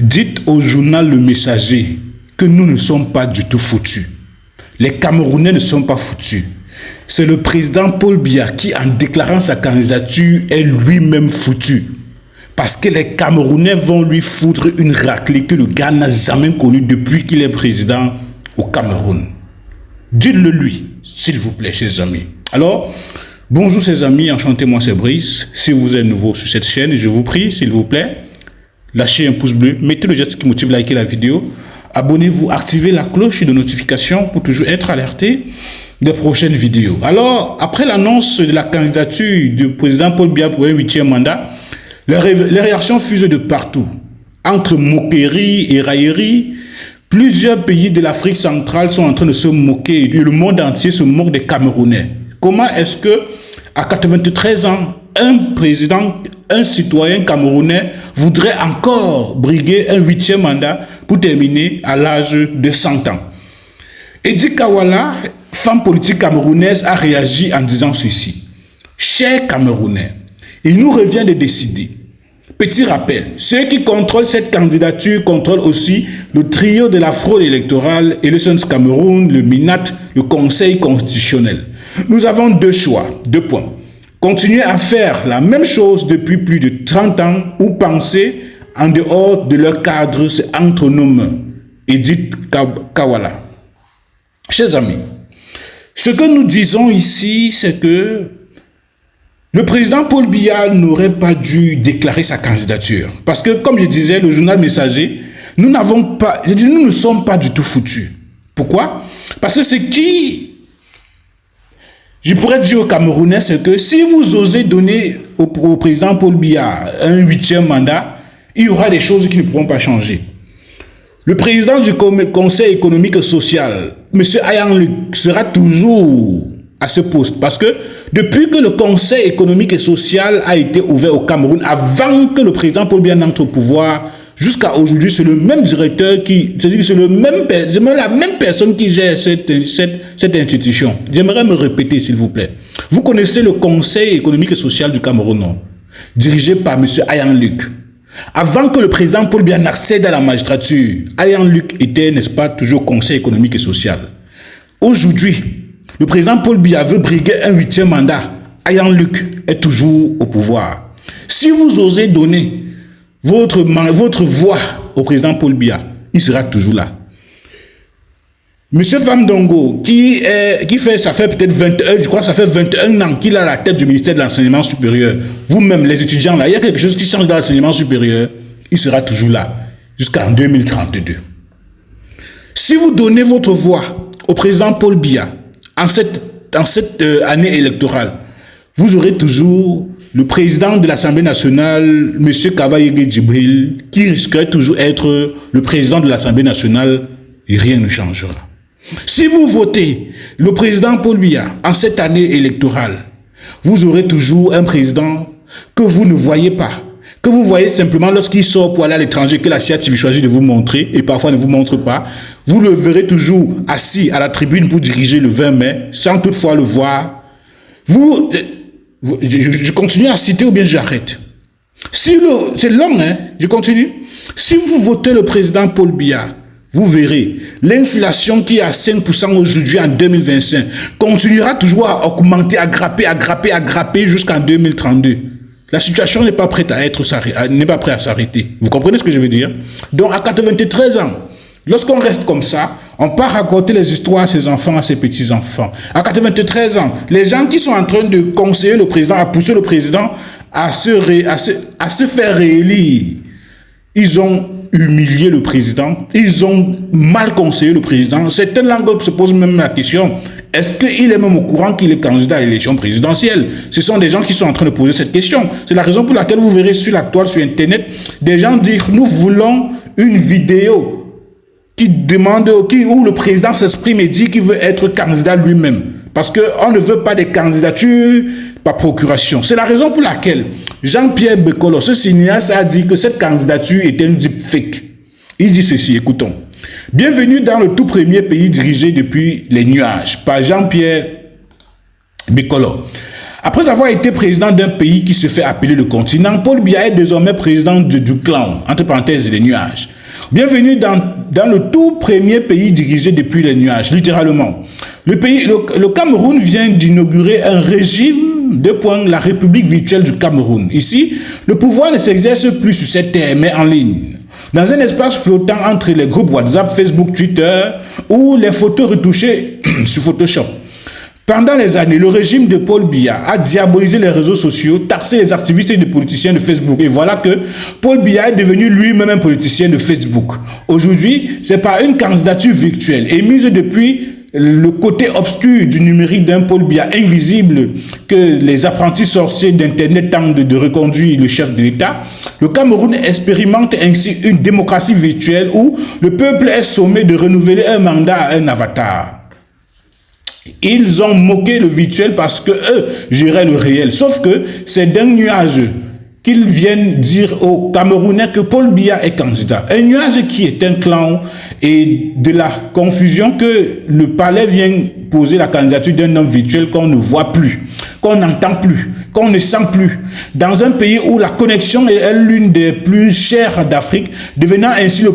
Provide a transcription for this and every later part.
Dites au journal Le Messager que nous ne sommes pas du tout foutus. Les Camerounais ne sont pas foutus. C'est le président Paul Biya qui, en déclarant sa candidature, est lui-même foutu. Parce que les Camerounais vont lui foutre une raclée que le gars n'a jamais connue depuis qu'il est président au Cameroun. Dites-le lui, s'il vous plaît, chers amis. Alors, bonjour chers amis, enchanté, moi c'est Brice. Si vous êtes nouveau sur cette chaîne, je vous prie, s'il vous plaît, lâchez un pouce bleu, mettez le geste qui motive, likez la vidéo, abonnez-vous, activez la cloche de notification pour toujours être alerté des prochaines vidéos. Alors, après l'annonce de la candidature du président Paul Biya pour un 8e mandat, les réactions fusent de partout. Entre moquerie et raillerie, plusieurs pays de l'Afrique centrale sont en train de se moquer, et le monde entier se moque des Camerounais. Comment est-ce que, à 93 ans, un président, un citoyen camerounais voudrait encore briguer un 8e mandat pour terminer à l'âge de 100 ans? Edi Kawala, femme politique camerounaise, a réagi en disant ceci. Chers Camerounais, il nous revient de décider. Petit rappel, ceux qui contrôlent cette candidature contrôlent aussi le trio de la fraude électorale, Elections Cameroun, le MINAT, le Conseil constitutionnel. Nous avons deux choix, deux points. Continuer à faire la même chose depuis plus de 30 ans ou penser en dehors de leur cadre, c'est entre nos mains. Edith Kawala. Chers amis, ce que nous disons ici, c'est que le président Paul Biya n'aurait pas dû déclarer sa candidature. Parce que, comme je disais, le journal Messager, nous ne sommes pas du tout foutus. Pourquoi? Parce que ce qui, je pourrais dire aux Camerounais, c'est que si vous osez donner au président Paul Biya un 8e mandat, il y aura des choses qui ne pourront pas changer. Le président du Conseil économique et social, M. Ayang Luc, sera toujours à ce poste. Parce que depuis que le Conseil économique et social a été ouvert au Cameroun, avant que le président Paul Biya n'entre au pouvoir, jusqu'à aujourd'hui, c'est le même directeur qui, c'est la même personne qui gère cette institution. J'aimerais me répéter, s'il vous plaît. Vous connaissez le Conseil économique et social du Cameroun, non? Dirigé par M. Ayang Luc. Avant que le président Paul Biya n'accède à la magistrature, Ayang Luc était, n'est-ce pas, toujours Conseil économique et social. Aujourd'hui, le président Paul Biya veut briguer un 8e mandat. Ayang Luc est toujours au pouvoir. Si vous osez donner votre voix au président Paul Biya, il sera toujours là. Monsieur Famdongo, ça fait peut-être 21, je crois que ça fait 21 ans qu'il a la tête du ministère de l'Enseignement supérieur. Vous-même, les étudiants, là, il y a quelque chose qui change dans l'enseignement supérieur, il sera toujours là, jusqu'en 2032. Si vous donnez votre voix au président Paul Biya, en cette année électorale, vous aurez toujours le président de l'Assemblée nationale, M. Kavaye Djibril, qui risquerait toujours d'être le président de l'Assemblée nationale et rien ne changera. Si vous votez le président Paul Biya en cette année électorale, vous aurez toujours un président que vous ne voyez pas, que vous voyez simplement lorsqu'il sort pour aller à l'étranger, que la CIATV choisit de vous montrer et parfois ne vous montre pas. Vous le verrez toujours assis à la tribune pour diriger le 20 mai, sans toutefois le voir. Je continue à citer ou bien j'arrête. C'est long, hein? Je continue. Si vous votez le président Paul Biya, vous verrez, l'inflation qui est à 5% aujourd'hui en 2025 continuera toujours à augmenter, à grapper jusqu'en 2032. La situation n'est pas prête à s'arrêter. Vous comprenez ce que je veux dire? Donc, à 93 ans, lorsqu'on reste comme ça, on part raconter les histoires à ses enfants, à ses petits-enfants. À 93 ans, les gens qui sont en train de conseiller le président, à pousser le président à se faire réélire, ils ont humilié le président, ils ont mal conseillé le président. Certaines langues se posent même la question, est-ce qu'il est même au courant qu'il est candidat à l'élection présidentielle? Ce sont des gens qui sont en train de poser cette question. C'est la raison pour laquelle vous verrez sur la toile, sur Internet, des gens dire, nous voulons une vidéo qui demande, où le président s'exprime et dit qu'il veut être candidat lui-même. Parce qu'on ne veut pas des candidatures par procuration. C'est la raison pour laquelle Jean-Pierre Bekolo, ce cinéaste, a dit que cette candidature était un deepfake. Il dit ceci, écoutons. Bienvenue dans le tout premier pays dirigé depuis les nuages, par Jean-Pierre Bekolo. Après avoir été président d'un pays qui se fait appeler le continent, Paul Biya est désormais président du clan, entre parenthèses, les nuages. Bienvenue dans le tout premier pays dirigé depuis les nuages, littéralement. Le Cameroun vient d'inaugurer un régime de la République virtuelle du Cameroun. Ici, le pouvoir ne s'exerce plus sur cette terre, mais en ligne. Dans un espace flottant entre les groupes WhatsApp, Facebook, Twitter ou les photos retouchées sur Photoshop. Pendant les années, le régime de Paul Biya a diabolisé les réseaux sociaux, taxé les activistes et les politiciens de Facebook. Et voilà que Paul Biya est devenu lui-même un politicien de Facebook. Aujourd'hui, c'est par une candidature virtuelle émise depuis le côté obscur du numérique d'un Paul Biya invisible que les apprentis sorciers d'Internet tentent de reconduire le chef de l'État. Le Cameroun expérimente ainsi une démocratie virtuelle où le peuple est sommé de renouveler un mandat à un avatar. Ils ont moqué le virtuel parce que eux géraient le réel. Sauf que c'est d'un nuage qu'ils viennent dire aux Camerounais que Paul Biya est candidat. Un nuage qui est un clan et de la confusion que le palais vient poser la candidature d'un homme virtuel qu'on ne voit plus, qu'on n'entend plus, qu'on ne sent plus. Dans un pays où la connexion est l'une des plus chères d'Afrique, devenant ainsi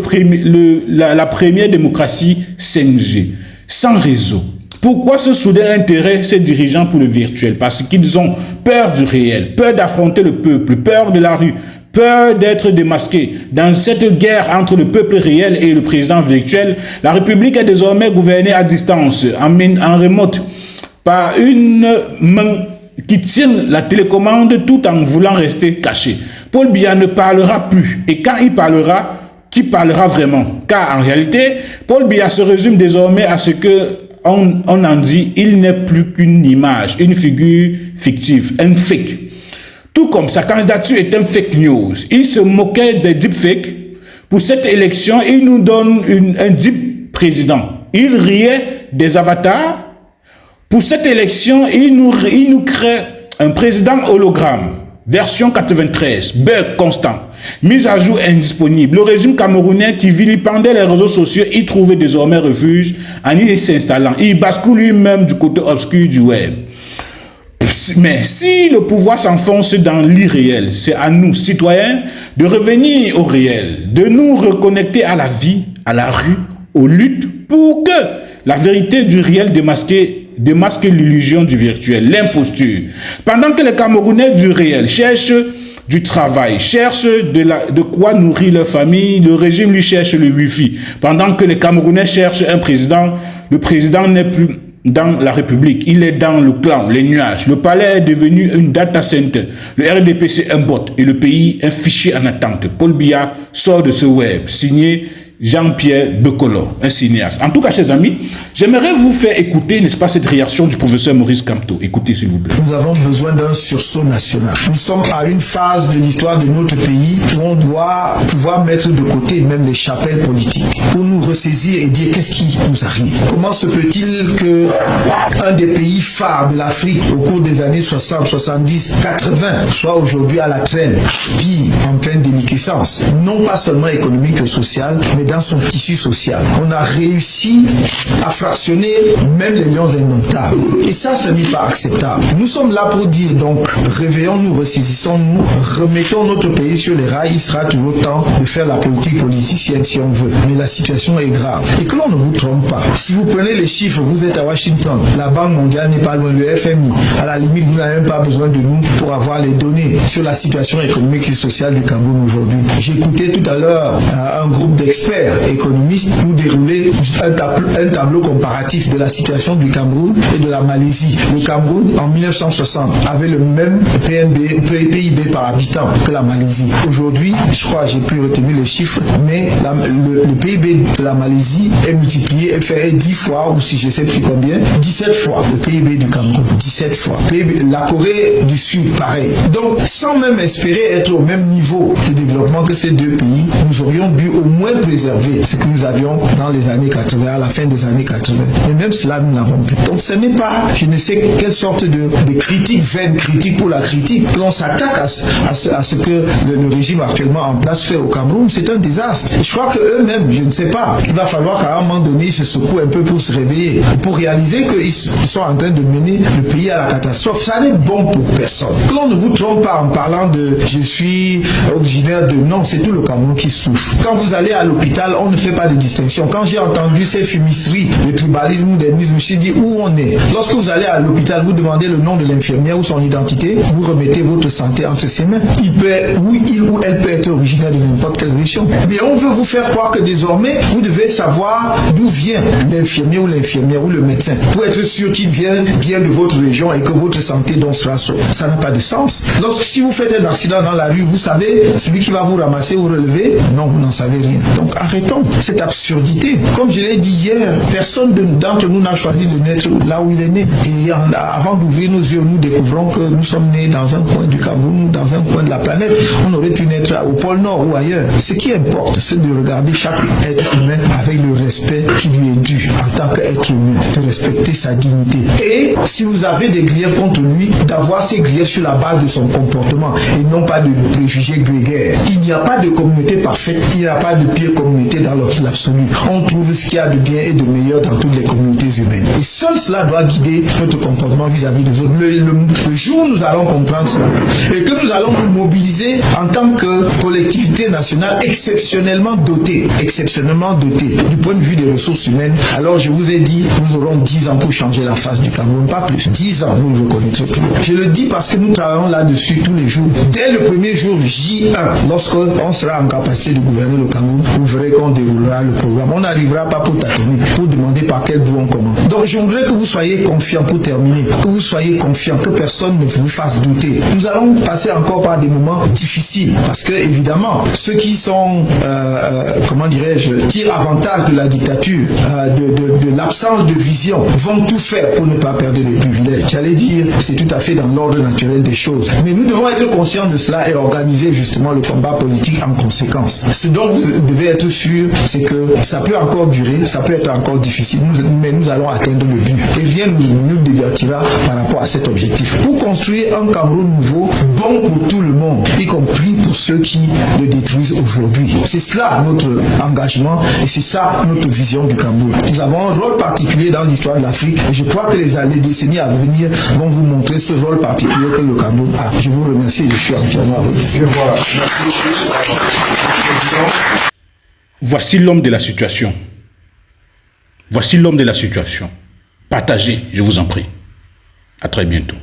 la première démocratie 5G, sans réseau. Pourquoi ce soudain intérêt, ces dirigeants, pour le virtuel? Parce qu'ils ont peur du réel, peur d'affronter le peuple, peur de la rue, peur d'être démasqués. Dans cette guerre entre le peuple réel et le président virtuel, la République est désormais gouvernée à distance, en remote, par une main qui tient la télécommande tout en voulant rester caché. Paul Biya ne parlera plus. Et quand il parlera, qui parlera vraiment? Car en réalité, Paul Biya se résume désormais à ce que on en dit, il n'est plus qu'une image, une figure fictive, un fake. Tout comme sa candidature est un fake news. Il se moquait des deepfakes. Pour cette élection, il nous donne un deep président. Il riait des avatars. Pour cette élection, il nous crée un président hologramme, version 93, bug constant. Mise à jour indisponible. Le régime camerounais qui vilipendait les réseaux sociaux y trouvait désormais refuge en y s'installant. Il bascule lui-même du côté obscur du web. Mais si le pouvoir s'enfonce dans l'irréel, c'est à nous, citoyens, de revenir au réel, de nous reconnecter à la vie, à la rue, aux luttes, pour que la vérité du réel démasque l'illusion du virtuel, l'imposture. Pendant que les Camerounais du réel cherchent du travail, cherchent de quoi nourrir leur famille, le régime lui cherche le wifi. Pendant que les Camerounais cherchent un président, le président n'est plus dans la République, il est dans le clan, les nuages. Le palais est devenu une data center. Le RDP c'est un bot et le pays un fichier en attente. Paul Biya sort de ce web, signé Jean-Pierre Bekolo, un cinéaste. En tout cas, chers amis, j'aimerais vous faire écouter, n'est-ce pas, cette réaction du professeur Maurice Kamto. Écoutez, s'il vous plaît. Nous avons besoin d'un sursaut national. Nous sommes à une phase de l'histoire de notre pays où on doit pouvoir mettre de côté même les chapelles politiques pour nous ressaisir et dire qu'est-ce qui nous arrive. Comment se peut-il que un des pays phares de l'Afrique au cours des années 60, 70, 80 soit aujourd'hui à la traîne, puis en pleine déliquescence, non pas seulement économique et sociale, mais dans son tissu social. On a réussi à fractionner même les lions indomptables. Et ça, ce n'est pas acceptable. Nous sommes là pour dire donc, réveillons-nous, ressaisissons-nous, remettons notre pays sur les rails. Il sera toujours temps de faire la politique politicienne si on veut. Mais la situation est grave. Et que l'on ne vous trompe pas. Si vous prenez les chiffres, vous êtes à Washington. La Banque mondiale n'est pas loin, le FMI. À la limite, vous n'avez même pas besoin de nous pour avoir les données sur la situation économique et sociale du Cameroun aujourd'hui. J'écoutais tout à l'heure un groupe d'experts économistes nous dérouler un tableau comparatif de la situation du Cameroun et de la Malaisie. Le Cameroun, en 1960, avait le même PIB par habitant que la Malaisie. Aujourd'hui, je crois, j'ai pu retenir les chiffres, mais le PIB de la Malaisie est multiplié et fait 10 fois, ou si je sais plus combien, 17 fois le PIB du Cameroun. 17 fois. La Corée du Sud, pareil. Donc, sans même espérer être au même niveau de développement que ces deux pays, nous aurions dû au moins préserver préserver ce que nous avions dans les années 80, à la fin des années 80. Mais même cela, nous n'avons plus. Donc ce n'est pas, je ne sais quelle sorte de critique, vaine critique pour la critique, que l'on s'attaque à ce que le régime actuellement en place fait au Cameroun. C'est un désastre. Je crois qu'eux-mêmes, je ne sais pas, il va falloir qu'à un moment donné, ils se secouent un peu pour se réveiller, pour réaliser qu'ils sont en train de mener le pays à la catastrophe. Ça n'est bon pour personne. Que l'on ne vous trompe pas en parlant de « je suis originaire de » non, c'est tout le Cameroun qui souffre. Quand vous allez à l'hôpital, on ne fait pas de distinction. Quand j'ai entendu ces fumisteries, le tribalisme ou l'ethnisme, je me suis dit où on est. Lorsque vous allez à l'hôpital, vous demandez le nom de l'infirmière ou son identité, vous remettez votre santé entre ses mains. Il ou elle peut être originaire de n'importe quelle région. Mais on veut vous faire croire que désormais, vous devez savoir d'où vient l'infirmier ou l'infirmière ou le médecin pour être sûr qu'il vient bien de votre région et que votre santé donc sera sauve. Ça n'a pas de sens. Si vous faites un accident dans la rue, vous savez, celui qui va vous ramasser ou relever, non, vous n'en savez rien. Donc arrêtons cette absurdité. Comme je l'ai dit hier, personne d'entre nous n'a choisi de naître là où il est né. Et avant d'ouvrir nos yeux, nous découvrons que nous sommes nés dans un coin du Cameroun, dans un coin de la planète. On aurait pu naître au pôle Nord ou ailleurs. Ce qui importe, c'est de regarder chaque être humain avec le respect qui lui est dû en tant qu'être humain, de respecter sa dignité. Et si vous avez des griefs contre lui, d'avoir ces griefs sur la base de son comportement et non pas de préjugés grégaires. Il n'y a pas de communauté parfaite, il n'y a pas de pire communauté dans l'absolu. On trouve ce qu'il y a de bien et de meilleur dans toutes les communautés humaines. Et seul cela doit guider notre comportement vis-à-vis des autres. Le jour où nous allons comprendre cela et que nous allons nous mobiliser en tant que collectivité nationale exceptionnellement dotée du point de vue des ressources humaines, alors je vous ai dit, nous aurons 10 ans pour changer la face du Cameroun, pas plus. 10 ans, nous le reconnaîtrons plus. Je le dis parce que nous travaillons là-dessus tous les jours. Dès le premier jour J1, lorsqu'on sera en capacité de gouverner le Cameroun, vous verrez qu'on déroulera le programme. On n'arrivera pas pour tâtonner, pour demander par quel bout on commence. Donc je voudrais que vous soyez confiants pour terminer, que vous soyez confiants, que personne ne vous fasse douter. Nous allons passer encore par des moments difficiles parce que évidemment, ceux qui sont, comment dirais-je, tirent avantage de la dictature, de l'absence de vision, vont tout faire pour ne pas perdre les privilèges. J'allais dire, c'est tout à fait dans l'ordre naturel des choses. Mais nous devons être conscients de cela et organiser justement le combat politique en conséquence. Ce dont vous devez être sûr, c'est que ça peut encore durer, ça peut être encore difficile, mais nous allons atteindre le but. Et rien ne nous divertira par rapport à cet objectif. Pour construire un Cameroun nouveau, bon pour tout le monde, y compris pour ceux qui le détruisent aujourd'hui. C'est cela notre engagement et c'est ça notre vision du Cameroun. Nous avons un rôle particulier dans l'histoire de l'Afrique et je crois que les décennies à venir vont vous montrer ce rôle particulier que le Cameroun a. Je vous remercie et je suis entièrement remercié. Voici l'homme de la situation. Voici l'homme de la situation. Partagez, je vous en prie. À très bientôt.